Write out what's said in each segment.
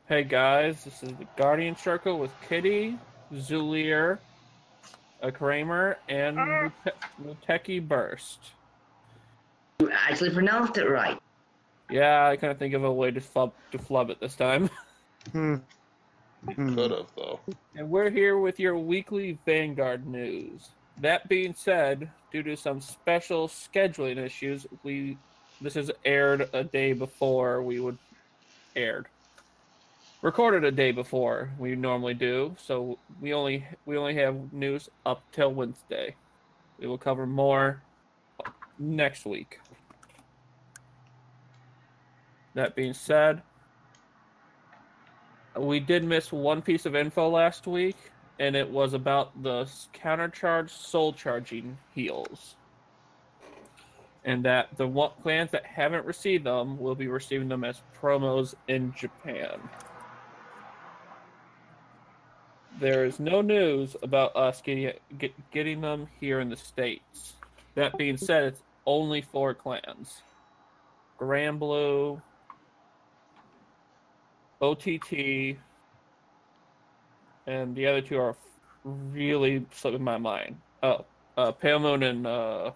Hey guys, this is the Guardian Circle with Kitty, Zulier, a Kramer, and Muteki Burst. You actually pronounced it right. Yeah, I couldn't think of a way to flub it this time. You Could have, though. And we're here with your weekly Vanguard news. That being said, due to some special scheduling issues, this is aired a day before we would aired. Recorded a day before we normally do, so we only have news up till Wednesday. We will cover more next week. That being said, we did miss one piece of info last week, and it was about the countercharge soul charging heals. And that the clans that haven't received them will be receiving them as promos in Japan. There is no news about us getting them here in the States. That being said, it's only 4 clans. Grand Blue, OTT, and the other 2 are really slipping my mind. Pale Moon and last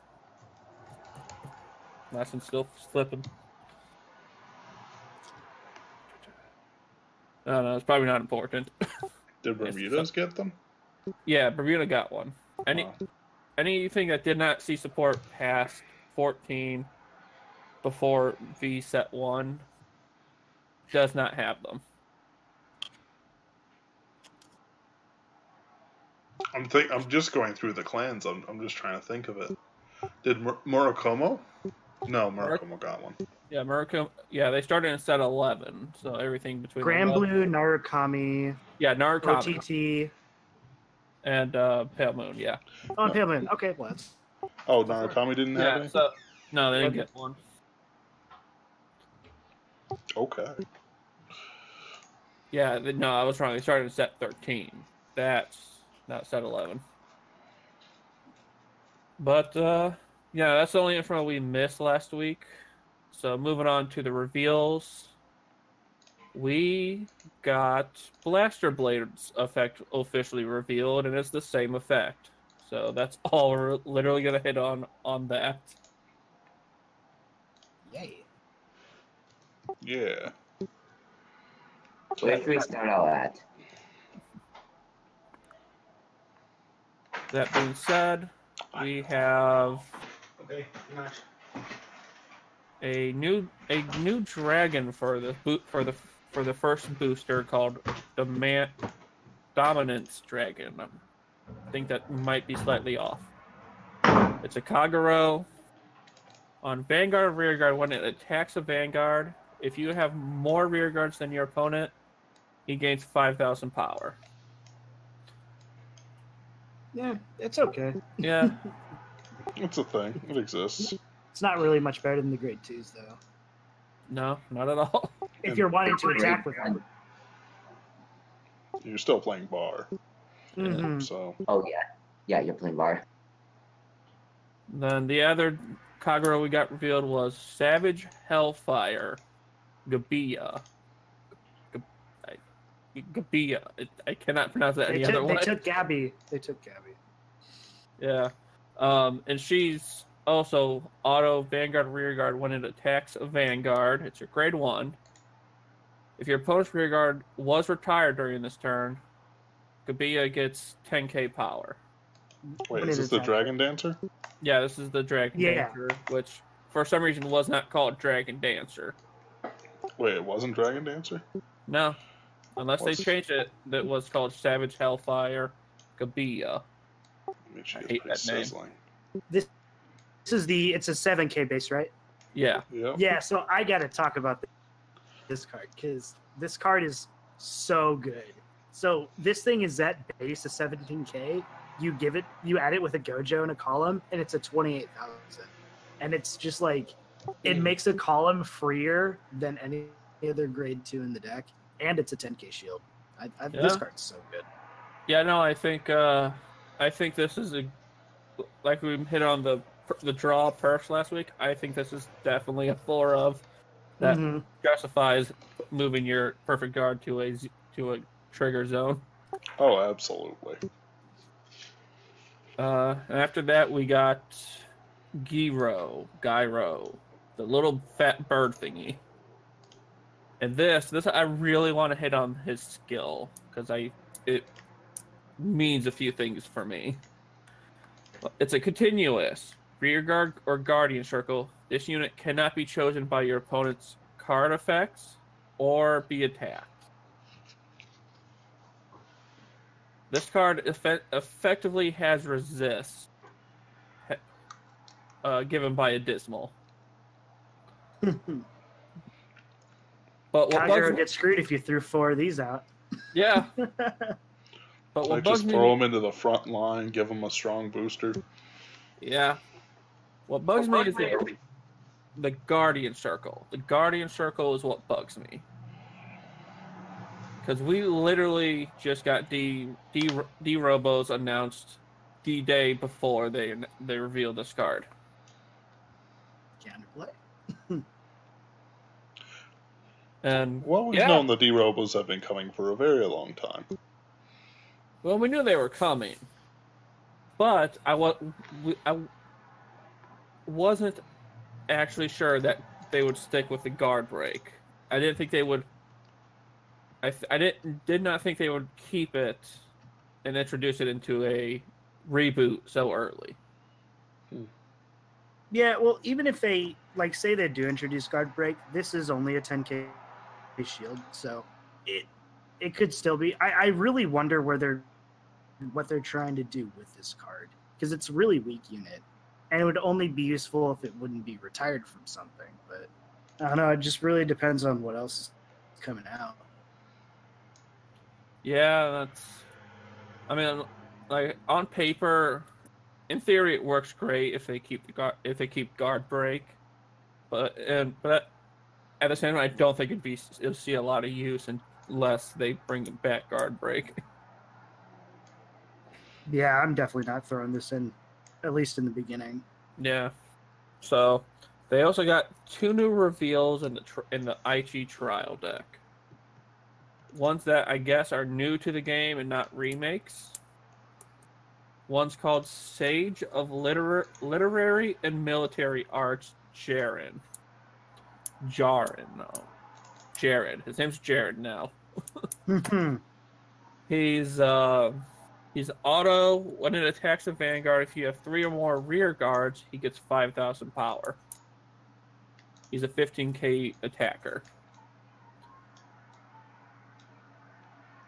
one's still slipping. No, it's probably not important. Did Bermudas get them? Yeah, Bermuda got one. Anything that did not see support past 14 before V set 1 does not have them. I'm just going through the clans. I'm just trying to think of it. Did Murakumo? No, Murakumo got one. Yeah, Murakumo. Yeah, they started in set 11, so everything between Grand Blue, Narukami, yeah, Narukami, OTT, and Pale Moon. Yeah. Oh, Pale Moon. Okay, well, that's... Oh, Narukami didn't have any? So no, they didn't get one. Okay. Yeah, no, I was wrong. They started in set 13. That's not set 11. But, yeah, that's the only info we missed last week. So moving on to the reveals. We got Blaster Blade's effect officially revealed, and it's the same effect. So that's all we're literally going to hit on that. Yay. Yeah. Where should we start all at? That being said, we have a new dragon for the first booster called the Dominance Dragon. I think that might be slightly off. It's a Kagero. On Vanguard Rearguard, when it attacks a Vanguard, if you have more Rearguards than your opponent, he gains 5,000 power. Yeah, it's okay. Yeah. It's a thing. It exists. It's not really much better than the grade 2s, though. No, not at all. If you're wanting to attack with them. You're still playing bar. Mm-hmm. So. Oh, yeah. Yeah, you're playing bar. Then the other Kagero we got revealed was Savage Hellfire Gabiya. Gabiya. I cannot pronounce that any other way. They took Gabby. Yeah. And she's also auto Vanguard Rearguard when it attacks a Vanguard. It's your grade 1. If your opponent's Rearguard was retired during this turn, Gabiya gets 10k power. Wait, is this the Dragon Dancer? Yeah, this is the Dragon Dancer, which for some reason was not called Dragon Dancer. Wait, it wasn't Dragon Dancer? No. Unless they changed it, that was called Savage Hellfire Gabiya. I hate that sizzling. This is it's a 7k base, right? Yeah. Yep. Yeah, so I got to talk about this card, because this card is so good. So this thing is at base of 17k. You add it with a Gojo and a column, and it's a 28,000. And it's just like, it makes a column freer than any other grade 2 in the deck, and it's a 10k shield. This card's so good. Yeah, no, I think this is like we hit on the draw perfs last week. I think this is definitely a 4 of that justifies moving your perfect guard to a trigger zone. Oh, absolutely. And after that, we got Gyro, the little fat bird thingy. And this I really want to hit on his skill because it means a few things for me. It's a continuous rear guard or guardian circle. This unit cannot be chosen by your opponent's card effects or be attacked. This card effectively has resist given by a Dismal. But what Kagero gets screwed if you threw 4 of these out. Yeah. But what Like bugs just me, throw them into the front line, give them a strong booster. yeah. What bugs me is the Guardian Circle. The Guardian Circle is what bugs me. Because we literally just got D-Robos announced the day before they revealed this card. Counterplay. And Well, we've known the D-Robos have been coming for a very long time. well, we knew they were coming, but I wasn't actually sure that they would stick with the guard break. I didn't think they would. I did not think they would keep it and introduce it into a reboot so early. Yeah, well, even if they, like, say they do introduce guard break, this is only a 10k shield, so it could still be. I really wonder what they're trying to do with this card, because it's a really weak unit, and it would only be useful if it wouldn't be retired from something. But I don't know. It just really depends on what else is coming out. Yeah, I mean, like on paper, in theory, it works great if they keep guard break, but at the same time, I don't think it'll see a lot of use unless they bring back guard break. Yeah, I'm definitely not throwing this in, at least in the beginning. Yeah. So they also got 2 new reveals in the Aichi trial deck. Ones that I guess are new to the game and not remakes. One's called Sage of Literary and Military Arts Jaren. Jared. His name's Jared now. He's auto. When it attacks a vanguard, if you have 3 or more rear guards, he gets 5,000 power. He's a 15k attacker.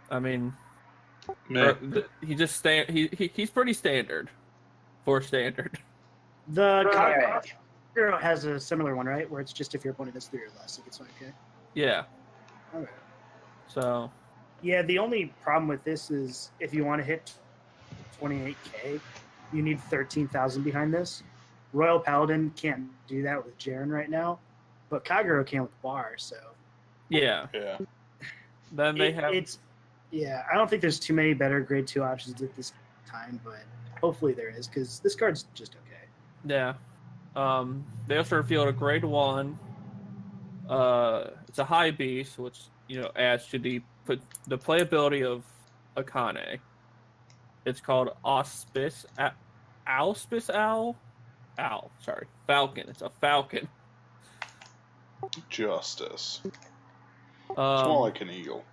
I mean, he just he's pretty standard for standard. The Kagero has a similar one, right? Where it's just if your opponent has 3 or less, it gets 5k. Yeah. Okay. So. Yeah, the only problem with this is if you want to hit 28k, you need 13,000 behind this. Royal Paladin can't do that with Jaren right now, but Kagero can with Bar, so. Yeah. Yeah. Then they have. Yeah, I don't think there's too many better grade 2 options at this time, but hopefully there is, because this card's just okay. Yeah. They also revealed a grade 1. It's a high beast, which adds to the playability of Akane. It's called Falcon. It's a falcon. Justice. It's more like an eagle.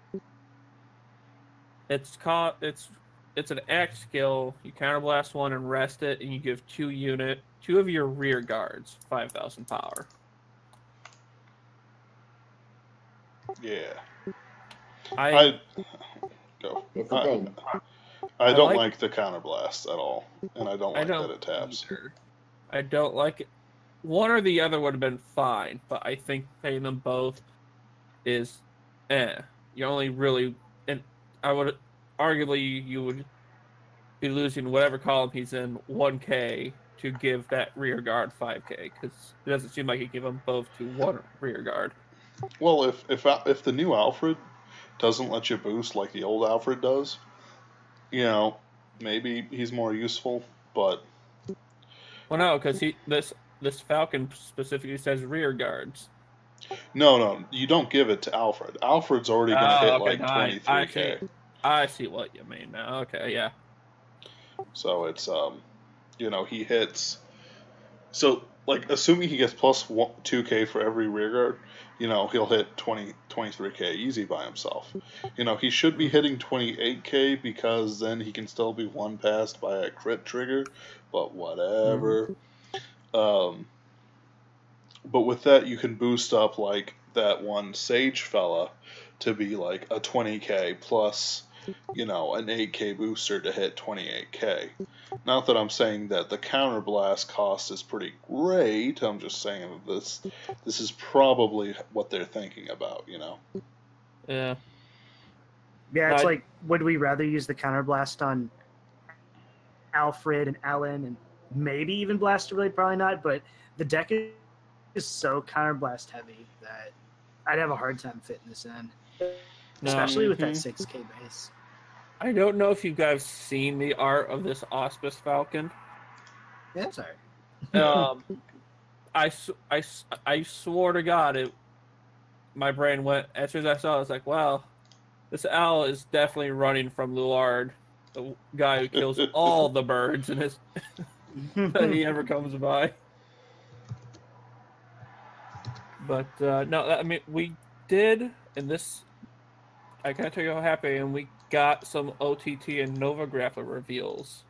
It's an X skill. You counterblast 1 and rest it, and you give 2 of your rear guards 5,000 power. Yeah. I go. It's a thing. I don't like the counterblast at all, and I don't like that it taps. Either. I don't like it. One or the other would have been fine, but I think paying them both is You only really, and I would arguably you would be losing whatever column he's in 1k to give that rear guard 5k, because it doesn't seem like you give them both to 1 rear guard. Well, if the new Alfred doesn't let you boost like the old Alfred does, maybe he's more useful, but... Well, no, because this Falcon specifically says rear guards. No, you don't give it to Alfred. Alfred's already going to hit like 23k. I see what you mean now. Okay, yeah. So it's he hits. So like assuming he gets plus 2k for every rear guard, he'll hit 23k easy by himself. He should be hitting 28k because then he can still be one passed by a crit trigger, but whatever. But with that, you can boost up like that one Sage fella to be like a 20k plus, an 8k booster to hit 28k. Not that I'm saying that the counterblast cost is pretty great. I'm just saying that this is probably what they're thinking about. Yeah. Yeah, it's like, would we rather use the counterblast on Alfred and Alan and maybe even Blaster Blade? Probably not, but the deck is so counterblast heavy that I'd have a hard time fitting this in, especially with that 6k base. I don't know if you guys seen the art of this Auspice Falcon. Yeah, sorry. I swore to God, my brain went, as soon as I saw it, I was like, wow, this owl is definitely running from Luard, the guy who kills all the birds in his that he ever comes by. But no, I mean, we did, and this, I can't tell you how happy I am, we got some OTT and Nova Grappler reveals.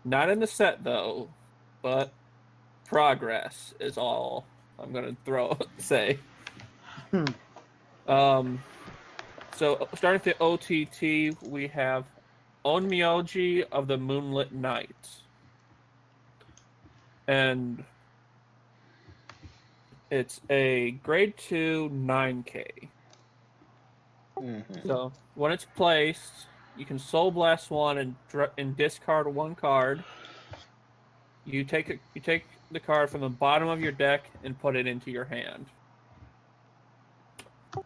Not in the set, though, but progress is all I'm going to say. So, starting with the OTT, we have Onmyoji of the Moonlit Night. And it's a grade 2 9k. So when it's placed, you can Soul Blast one and discard one card. You take the card from the bottom of your deck and put it into your hand.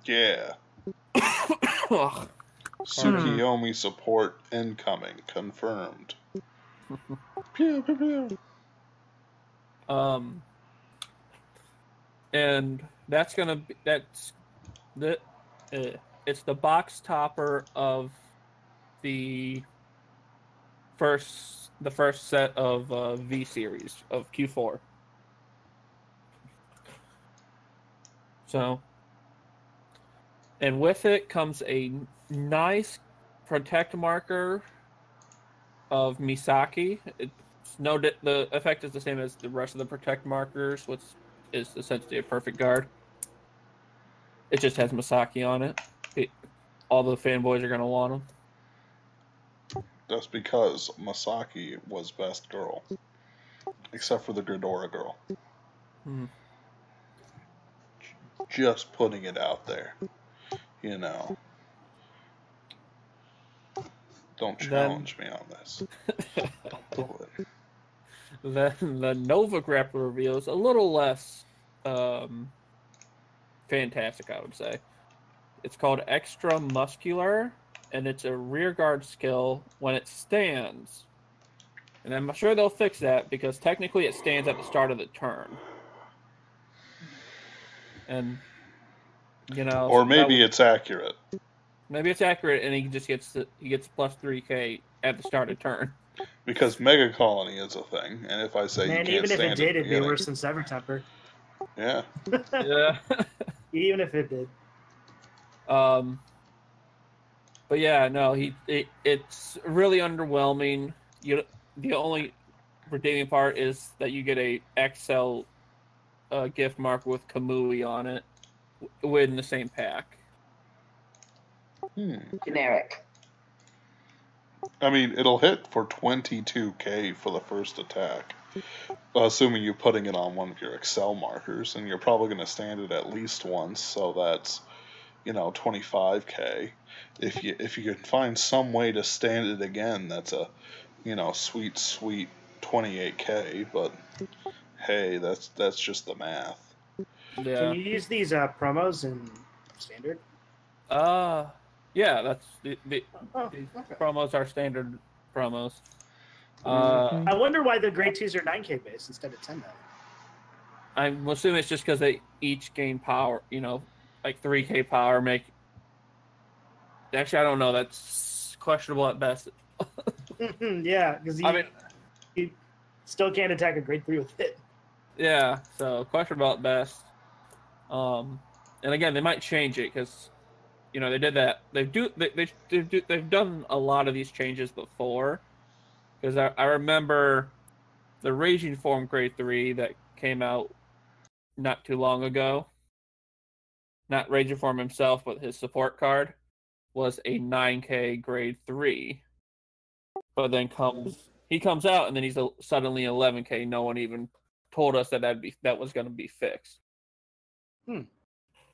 Yeah. Tsukiyomi support incoming confirmed. Pew, pew, pew. And it's the box topper of the first set of V series of Q4. So, and with it comes a nice protect marker of Misaki. The effect is the same as the rest of the protect markers, which is essentially a perfect guard. It just has Misaki on it. All the fanboys are going to want him. That's because Misaki was best girl. Except for the Ghidorah girl. Just putting it out there. Don't challenge me on this. Don't do it. The Nova Grappler reveal is a little less fantastic, I would say. It's called Extra Muscular, and it's a rearguard skill when it stands. And I'm sure they'll fix that, because technically it stands at the start of the turn. And, or maybe it's accurate. Maybe it's accurate, and he gets plus 3k at the start of turn. Because Mega Colony is a thing, and if I say you can't even if stand it did, it'd be beginning, worse than Severtemper. Yeah. Yeah. Even if it did. But yeah, no, it's really underwhelming. The only redeeming part is that you get a XL gift mark with Kamui on it within the same pack. Generic. I mean, it'll hit for 22k for the first attack, assuming you're putting it on one of your Excel markers, and you're probably going to stand it at least once, so that's 25k. If you can find some way to stand it again, that's a sweet 28k. But hey, that's just the math. Yeah. Can you use these promos in standard? Yeah, that's the okay. promos are standard promos. I wonder why the grade 2s are 9k base instead of 10 though. I'm assuming it's just because they each gain power, like 3k power make. Actually, I don't know. That's questionable at best. Yeah, because you still can't attack a grade 3 with it. Yeah, so questionable at best. And again, they might change it because, they did that. They've done a lot of these changes before. Because I remember the Raging Form grade 3 that came out not too long ago. Not Raging Form himself, but his support card was a 9k grade 3. But then he comes out and then he's suddenly 11k. No one even told us that that was going to be fixed.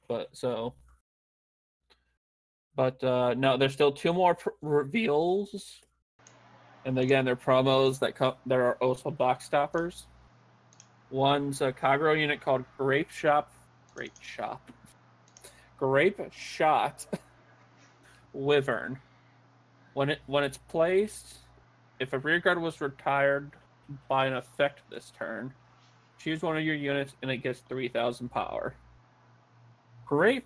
But no, there's still 2 more reveals, and again they're promos that are also box stoppers. One's a Kagero unit called Grape Shot Wyvern. When it's placed, if a rearguard was retired by an effect this turn, choose one of your units and it gets 3,000 power. Fuck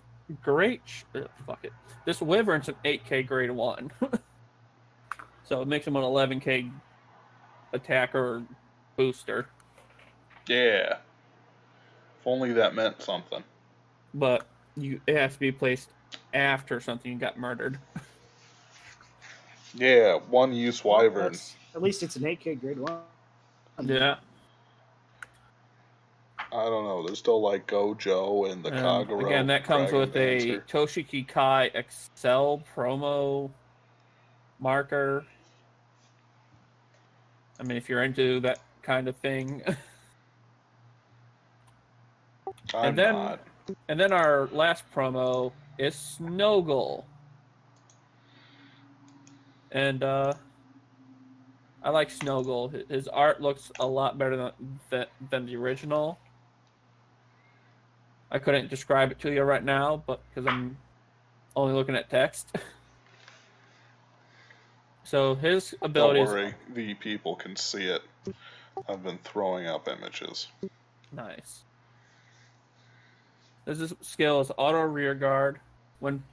it. This Wyvern's an 8k grade 1. So it makes him an 11k attacker booster. Yeah. If only that meant something. But it has to be placed after something got murdered. Yeah, one use Wyvern. At least it's an 8k grade 1. Yeah. I don't know. There's still like Gojo and the Kagero. Again, that comes Dragon with Dancer. a Toshiki Kai Excel promo marker. I mean, if you're into that kind of thing. I'm not. And then our last promo is Snowgul. And I like Snowgul. His art looks a lot better than the original. I couldn't describe it to you right now, but because I'm only looking at text. So his abilities. Don't worry, the people can see it. I've been throwing up images. Nice. This skill is auto rear guard. When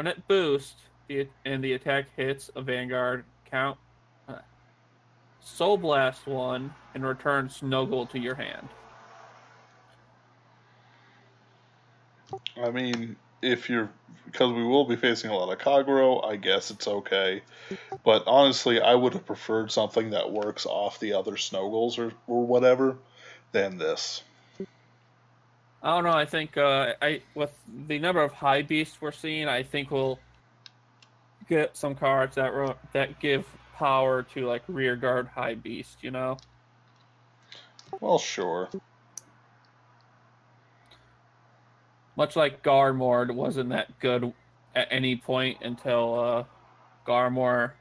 it boosts, and the attack hits a vanguard, count Soul Blast 1 and return Snowgul to your hand. I mean, because we will be facing a lot of Kagero, I guess it's okay. But honestly, I would have preferred something that works off the other Snowguls or whatever than this. I don't know. I think with the number of high beasts we're seeing, I think we'll get some cards that give power to like rear guard high beast. Well, sure. Much like Garmord wasn't that good at any point until Garmor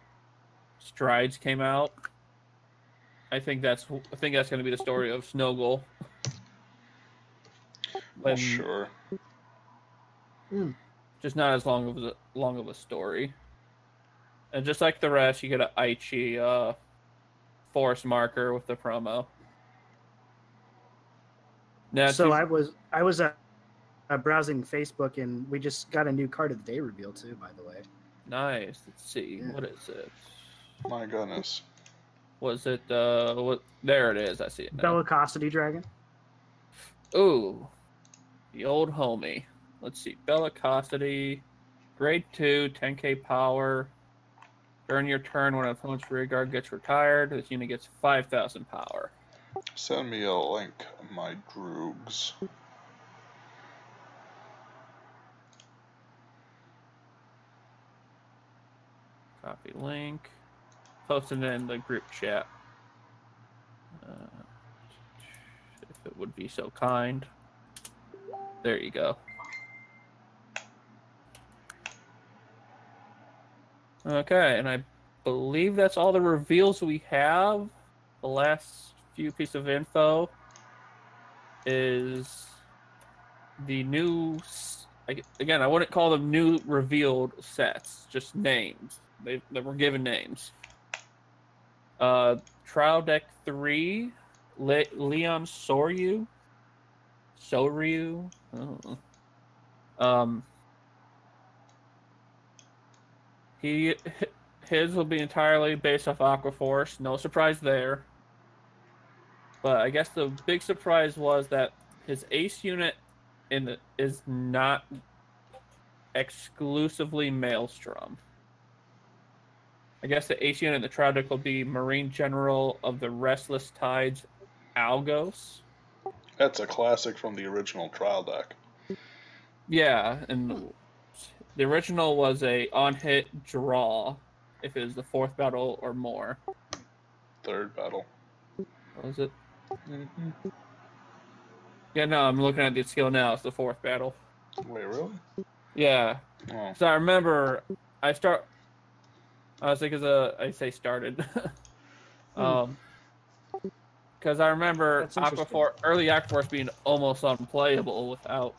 Strides came out. I think that's going to be the story of Snowgul. Well, sure. Just not as long of a story. And just like the rest, you get an Aichi force marker with the promo. Now, so I was browsing Facebook, and we just got a new card of the day reveal too. By the way. Nice. Let's see. Yeah. What is it? My goodness. Was it? What? There it is. I see it now. Bellicosity Dragon. Ooh, the old homie. Let's see. Bellicosity, grade 2, 10k power. During your turn, when an opponent's rear guard gets retired, this unit gets 5,000 power. Send me a link, my droogs. Copy link. Posted it in the group chat. If it would be so kind. There you go. Okay, and I believe that's all the reveals we have. The last few pieces of info is the new... Again, I wouldn't call them new revealed sets, just names. They were given names. Trial Deck 3, Leon Soryu, Soryu. Oh. He his will be entirely based off Aquaforce. No surprise there. But I guess the big surprise was that his ace unit is not exclusively Maelstrom. I guess the ace unit in the trial deck will be Marine General of the Restless Tides, Algos. That's a classic from the original trial deck. Yeah, and the original was a on-hit draw if it was the 4th battle or more. 3rd battle. What was it? Mm-hmm. Yeah, no, I'm looking at the skill now. It's the 4th battle. Wait, really? Yeah. Oh. So I remember I was thinking I say started. Because I remember early Aquaforce being almost unplayable without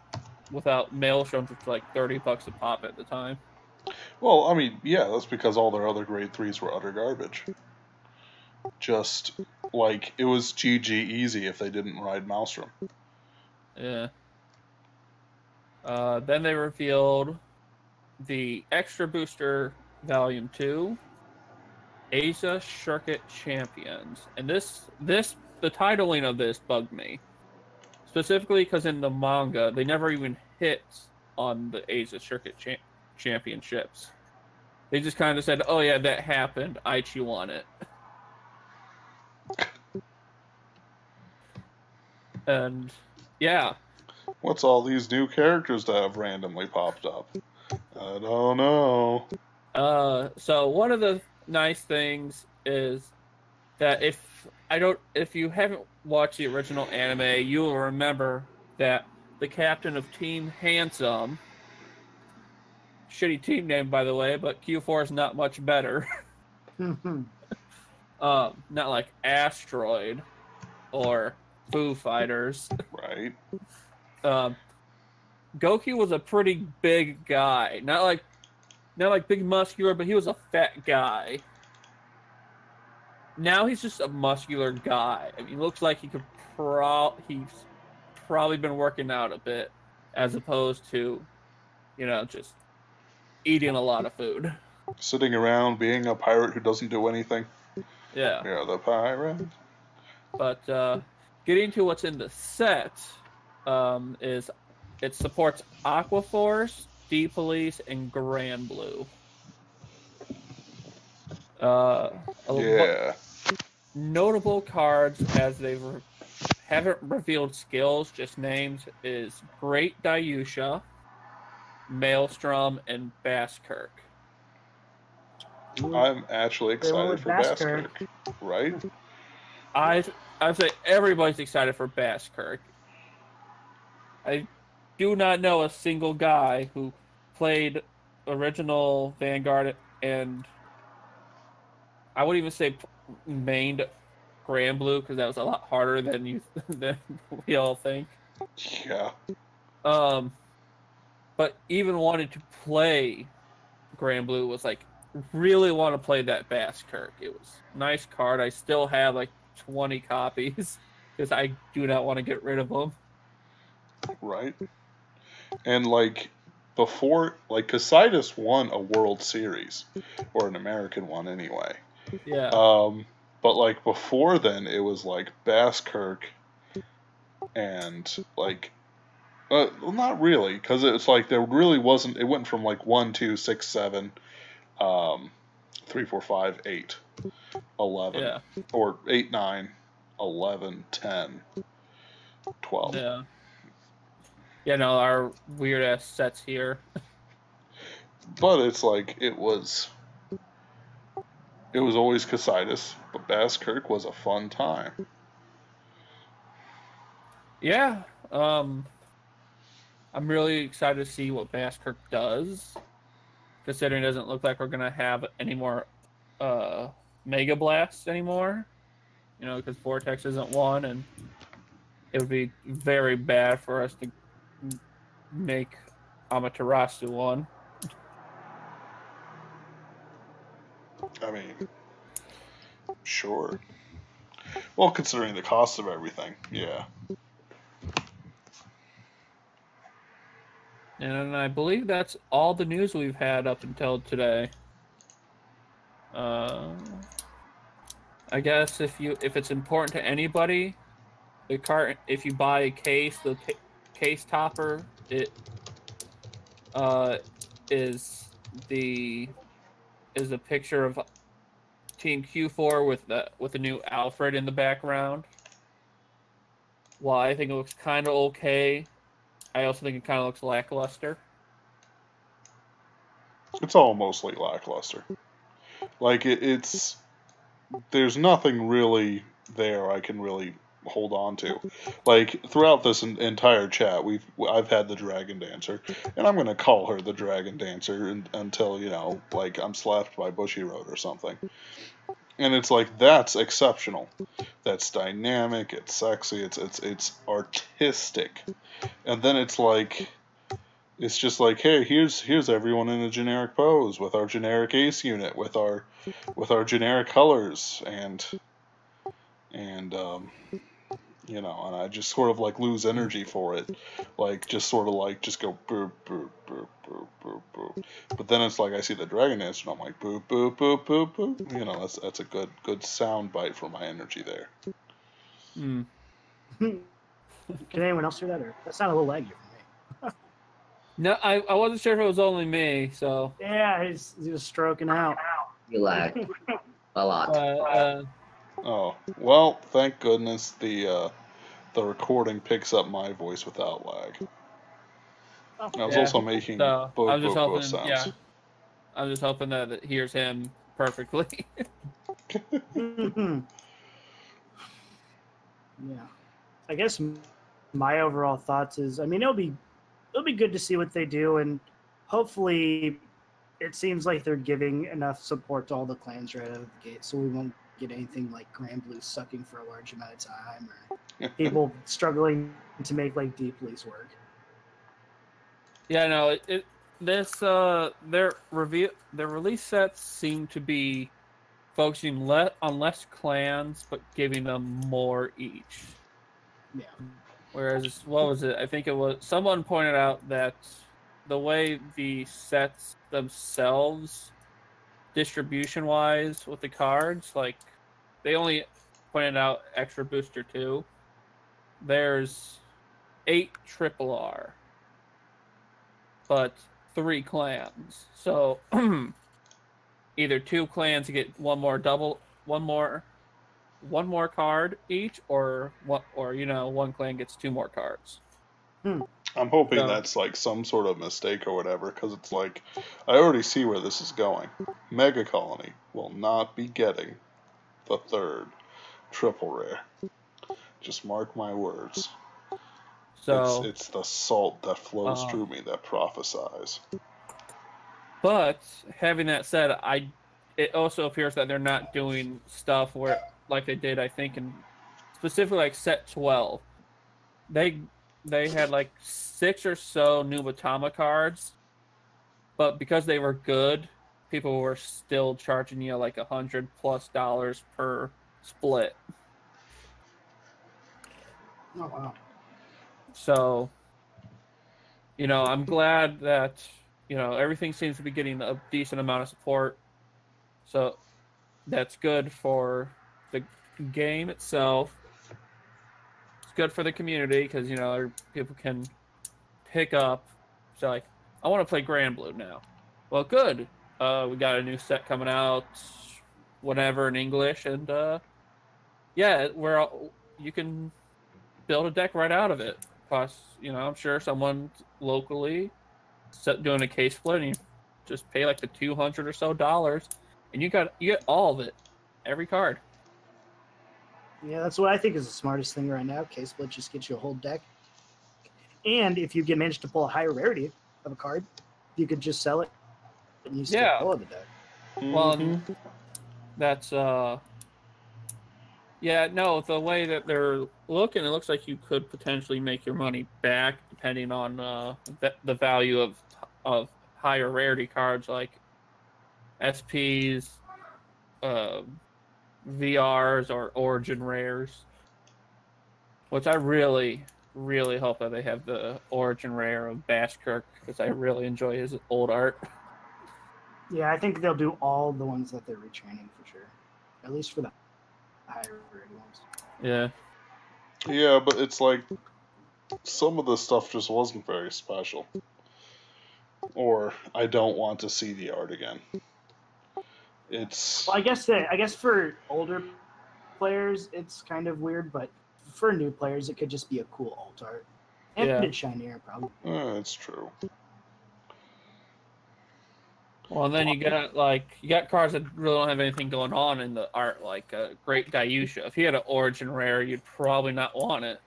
Maelstroms, which was like $30 a pop at the time. Well, I mean, yeah, that's because all their other grade 3s were utter garbage. Just, like, it was GG easy if they didn't ride Maelstrom. Yeah. Then they revealed the Extra Booster Volume 2, Asia Circuit Champions. And the titling of this bugged me. Specifically because in the manga, they never even hit on the Asia Circuit Championships. They just kind of said, oh yeah, that happened. Aichi won it. And, yeah. What's all these new characters that have randomly popped up? I don't know. So one of the nice things is that if you haven't watched the original anime, you will remember that the captain of Team Handsome, shitty team name by the way, but Q4 is not much better. Not like Asteroid or Foo Fighters. Right. Goku was a pretty big guy. Not like big muscular, but he was a fat guy. Now he's just a muscular guy. I mean, he looks like he's probably been working out a bit, as opposed to, just eating a lot of food. Sitting around being a pirate who doesn't do anything. Yeah. You're the pirate. But getting to what's in the set, is it supports Aquaforce, D-Police, and Grand Blue. Yeah. Notable cards, as they haven't revealed skills, just names, is Great Dayusha, Maelstrom, and Basskirk. I'm actually excited for Basskirk. Right? I'd say everybody's excited for Basskirk. I do not know a single guy who played original Vanguard and I wouldn't even say mained Grand Blue because that was a lot harder than we all think. Yeah. But even wanted to play Grand Blue was like really want to play that Basskirk. It was a nice card. I still have like 20 copies because I do not want to get rid of them. Right. And like before, like Casitas won a World Series or an American one anyway. Yeah. But like before then, it was like Basskirk and like, well, not really, because it's like there really wasn't. It went from like 1, 2, 6, 7, 3, 4, 5, 8, 11, Yeah. or 8, 9, 11, 10, 12. Yeah. Yeah, no, our weird ass sets here. But it's like it was always Casitas, but Basskirk was a fun time. Yeah. I'm really excited to see what Basskirk does, considering it doesn't look like we're gonna have any more Mega Blasts anymore. Because Vortex isn't one, and it would be very bad for us to make Amaterasu one. I mean, sure. Well, considering the cost of everything, yeah. And I believe that's all the news we've had up until today. I guess if it's important to anybody, the cart, if you buy a case, the case topper, it is a picture of Team Q4 with the new Alfred in the background. While I think it looks kind of okay, I also think it kind of looks lackluster. It's all mostly lackluster. Like it's there's nothing really there I can really hold on to. Like throughout this entire chat, I've had the Dragon Dancer, and I'm gonna call her the Dragon Dancer until like I'm slapped by Bushiroad or something. And it's like that's exceptional. That's dynamic. It's sexy. It's artistic. And then it's just like, hey, here's everyone in a generic pose with our generic ace unit, with our generic colors, and and I just sort of like lose energy for it, like just sort of like just go boop boop boop boop boop boop. But then it's like I see the Dragon Dancer and I'm like boop boop boop boop boop. That's a good sound bite for my energy there. Hmm. Can anyone else hear that? Or that sounded a little laggy for me. No, I wasn't sure if it was only me, so. Yeah, he was stroking out. You lag a lot. Oh well, thank goodness the recording picks up my voice without lag. I was also making so both sounds. Yeah, I'm just hoping that it hears him perfectly. Yeah. I guess my overall thoughts is, I mean, it'll be good to see what they do, and hopefully it seems like they're giving enough support to all the clans right out of the gate, so we won't get anything like Granblue sucking for a large amount of time, or people struggling to make like Deep Lease work. Yeah, no, their release sets seem to be focusing on less clans, but giving them more each. Yeah. Whereas, what was it? I think it was someone pointed out that the way the sets themselves, distribution-wise, with the cards, like they only pointed out Extra Booster 2. There's 8 Triple R, but 3 clans. So either 2 clans to get one more card each, or one clan gets 2 more cards. I'm hoping that's like some sort of mistake or whatever, because it's like I already see where this is going. Mega Colony will not be getting the 3rd triple rare. Just mark my words. So it's the salt that flows through me that prophesies. But having that said, it also appears that they're not doing stuff where like they did, I think, in specifically like set 12. They had like 6 or so new Matama cards, but because they were good, people were still charging like $100+ per split. Oh wow. So, I'm glad that everything seems to be getting a decent amount of support. So that's good for the game itself. It's good for the community because people can pick up. So like, I want to play Granblue now. Well, good. We got a new set coming out, whatever, in English, and you can build a deck right out of it. Plus, I'm sure someone locally doing a case split, and you just pay like the $200 or so, and you get all of it, every card. Yeah, that's what I think is the smartest thing right now. Case split just gets you a whole deck, and if you manage to pull a higher rarity of a card, you could just sell it and you still pull the deck. Well, that's the way that they're looking, it looks like you could potentially make your money back depending on the value of higher rarity cards like SPs, VRs, or Origin rares, which I really really hope that they have the origin rare of Bashkirk because I really enjoy his old art. Yeah, I think they'll do all the ones that they're retraining for sure. At least for the higher rated ones. Yeah. Yeah, but it's like some of the stuff just wasn't very special. Or I don't want to see the art again. It's Well, I guess for older players it's kind of weird, but for new players it could just be a cool alt art. And Yeah. it's shinier probably. it's true. Well, and then you got cards that really don't have anything going on in the art, like Great Gaiusha. If he had an origin rare, you'd probably not want it.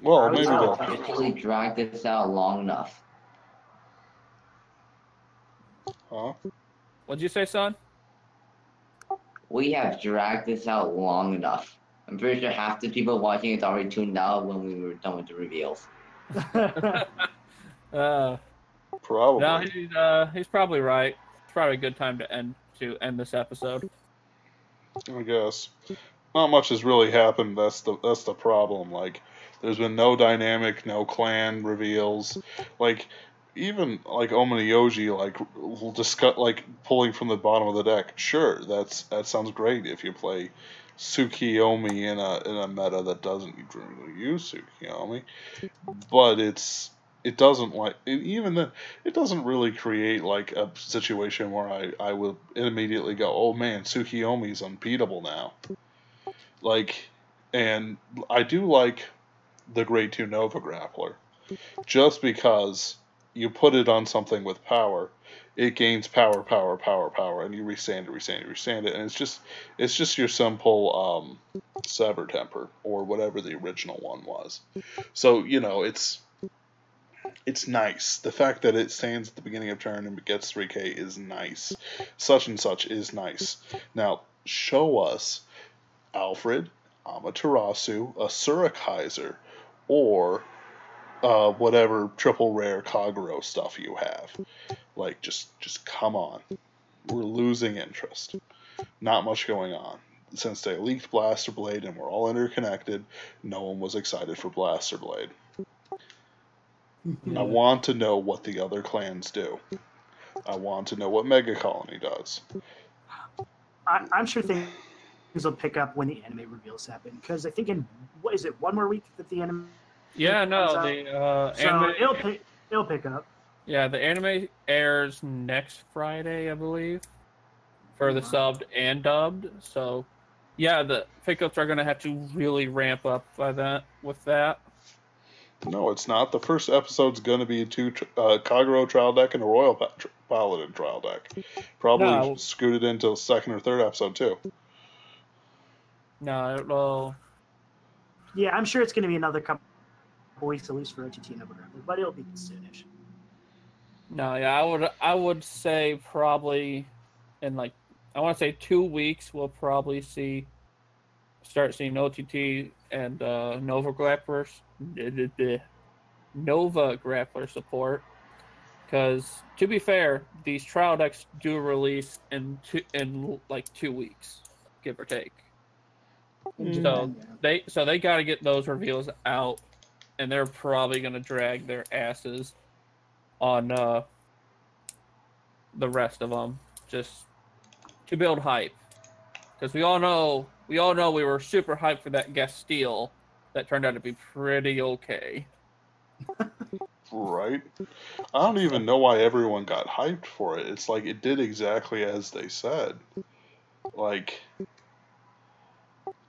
Well, I was maybe out. they'll. Actually drag this out long enough. Huh? What'd you say, son? We have dragged this out long enough. I'm pretty sure half the people watching it already tuned out when we were done with the reveals. Probably. No, he's probably right. It's probably a good time to end this episode. I guess. Not much has really happened. That's the problem. Like, there's been no dynamic, no clan reveals. Like, even like Omaniyoji, like we'll discuss like pulling from the bottom of the deck. Sure, that sounds great if you play Tsukiyomi in a meta that doesn't really use Tsukiyomi, but it doesn't even then it doesn't really create like a situation where I will immediately go, oh man, Tsukiyomi's unbeatable now. Like, and I do like the Grade 2 Nova Grappler, just because you put it on something with power, it gains power, and you restand it, and it's just your simple Sever Temper, or whatever the original one was. So, it's nice. The fact that it stands at the beginning of turn and gets 3k is nice. Such and such is nice. Now, show us Alfred, Amaterasu, Asura Kaiser, or whatever triple rare Kagero stuff you have. Like, just come on. We're losing interest. Not much going on. Since they leaked Blaster Blade and we're all interconnected, no one was excited for Blaster Blade. I want to know what the other clans do. I want to know what Mega Colony does. I'm sure things will pick up when the anime reveals happen, because I think in what is it, one more week that the anime. Yeah, no, comes out? the So anime. it'll pick up. Yeah, the anime airs next Friday, I believe, for the subbed and dubbed. So, yeah, the pickups are gonna have to really ramp up with that. No, it's not. The first episode's going to be two Kagero trial deck and a Royal Paladin trial deck. Probably No. scooted into the second or third episode, too. No, well, Yeah, I'm sure it's going to be another couple weeks at least for OTT Nova Grappler, but it'll be soonish. no, yeah, I would say probably in like, I want to say 2 weeks we'll probably start seeing OTT and Nova Grappler support. Because to be fair, these trial decks do release in like 2 weeks, give or take. So they got to get those reveals out, and they're probably going to drag their asses on the rest of them just to build hype. Because we all know we were super hyped for that guest steal that turned out to be pretty okay. Right? I don't even know why everyone got hyped for it. It's like it did exactly as they said. Like,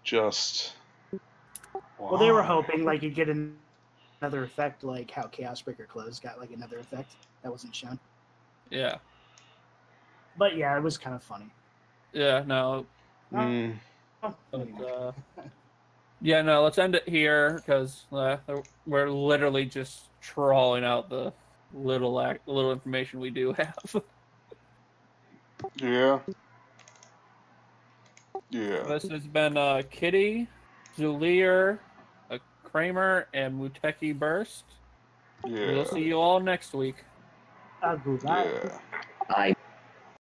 just... Well, they were hoping like you'd get another effect, like how Chaos Breaker Close got like another effect that wasn't shown. Yeah. But yeah, it was kind of funny. Yeah, no. Mm, But, yeah, no, let's end it here because we're literally just trawling out the little information we do have. yeah. Yeah. This has been Kitty, Zulier, Kramer, and Muteki Burst. Yeah. We'll see you all next week. Goodbye. Yeah. I